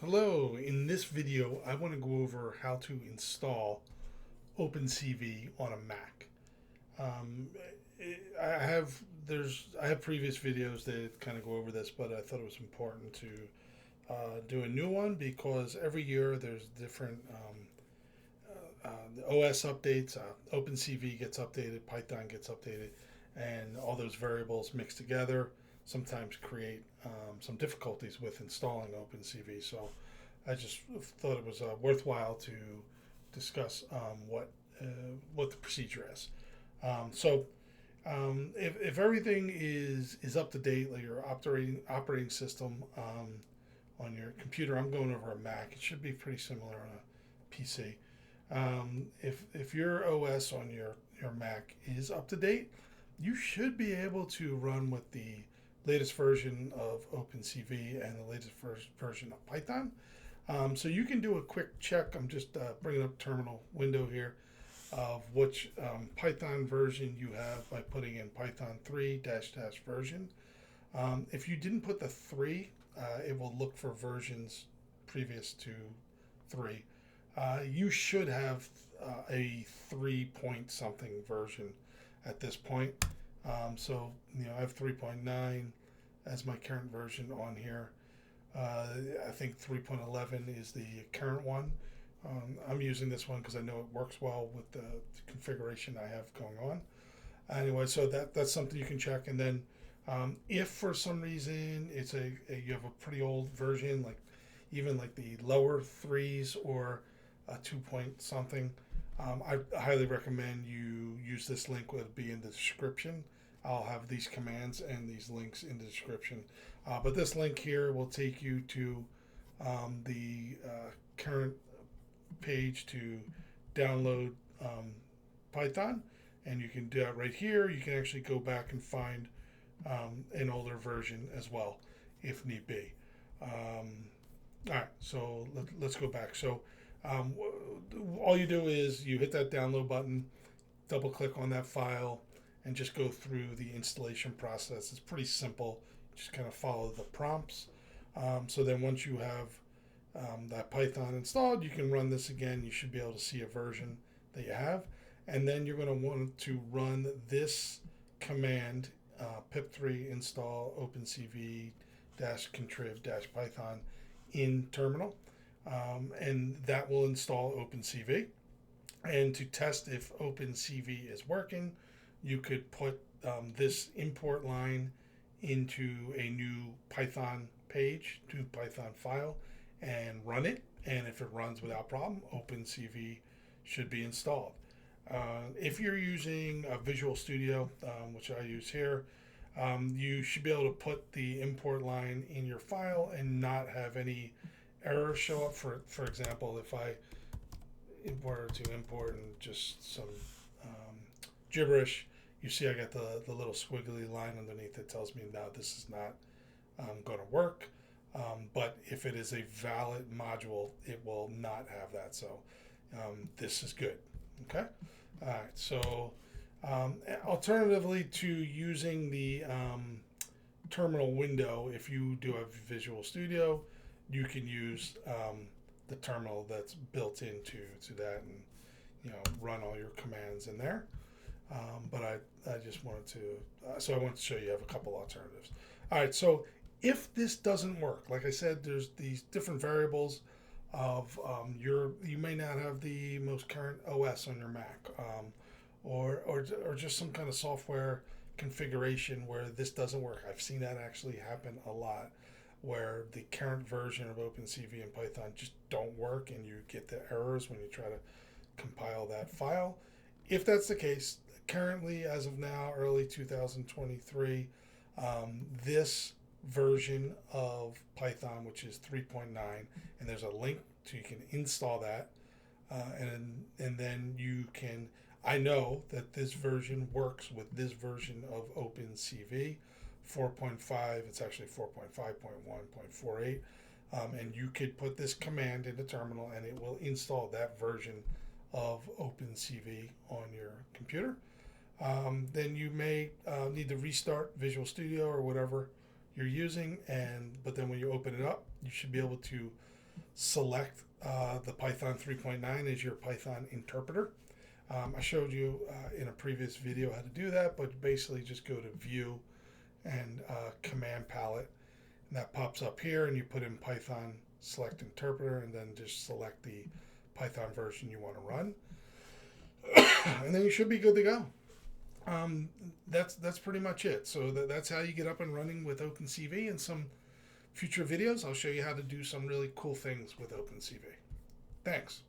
Hello, in this video I want to go over how to install opencv on a Mac. Um, I have previous videos that kind of go over this, but I thought it was important to do a new one because every year there's different the OS updates. OpenCV gets updated, Python gets updated, and all those variables mixed together sometimes create some difficulties with installing OpenCV. So I just thought it was worthwhile to discuss what the procedure is. If everything is up to date, like your operating system on your computer, I'm going over a Mac. It should be pretty similar on a PC. If your OS on your Mac is up to date, you should be able to run with the latest version of OpenCV and the latest version of Python. So you can do a quick check. I'm just bringing up terminal window here of which Python version you have by putting in Python 3 dash dash version. If you didn't put the 3, it will look for versions previous to 3. You should have a 3 point something version at this point. I have 3.9 as my current version on here. I think 3.11 is the current one. I'm using this one because I know it works well with the configuration I have going on. Anyway, so that's something you can check. And then if for some reason you have a pretty old version, like even like the lower threes or a 2 point something, I highly recommend you use this link. Will be in the description. I'll have these commands and these links in the description. But this link here will take you to the current page to download Python, and you can do that right here. You can actually go back and find an older version as well, if need be. All right, so let's go back. So all you do is you hit that download button, double click on that file, and just go through the installation process. It's pretty simple. Just kind of follow the prompts. So then once you have that Python installed, you can run this again. You should be able to see a version that you have. And then you're going to want to run this command, pip3 install opencv-contrib-python in terminal. And that will install opencv. And to test if opencv is working, you could put this import line into a new Python page, new Python file, and run it. And if it runs without problem, opencv should be installed. If you're using a Visual Studio, which I use here, you should be able to put the import line in your file and not have any errors show up. For example, if I were to import and just some gibberish, you see I got the little squiggly line underneath that tells me, no, this is not going to work. But if it is a valid module, it will not have that. So this is good. Okay. All right. So alternatively to using the terminal window, if you do have Visual Studio, you can use the terminal that's built into that, and run all your commands in there. But I just wanted to, so I wanted to show you have a couple alternatives. All right, so if this doesn't work, like I said, there's these different variables of you may not have the most current OS on your Mac, or just some kind of software configuration where this doesn't work. I've seen that actually happen a lot, where the current version of OpenCV and Python just don't work, and you get the errors when you try to compile that file. If that's the case, currently, as of now, early 2023, this version of Python, which is 3.9, and there's a link so you can install that, and then you can. I know that this version works with this version of OpenCV 4.5. It's actually 4.5.1.48, and you could put this command in the terminal, and it will install that version of OpenCV on your computer. Then you may need to restart Visual Studio or whatever you're using, but then when you open it up, you should be able to select the Python 3.9 as your Python interpreter. I showed you in a previous video how to do that, but basically just go to View and Command Palette, and that pops up here, and you put in Python select interpreter, and then just select the Python version you want to run, and then you should be good to go. That's pretty much it. So that's how you get up and running with opencv. In some future videos, I'll show you how to do some really cool things with opencv. Thanks.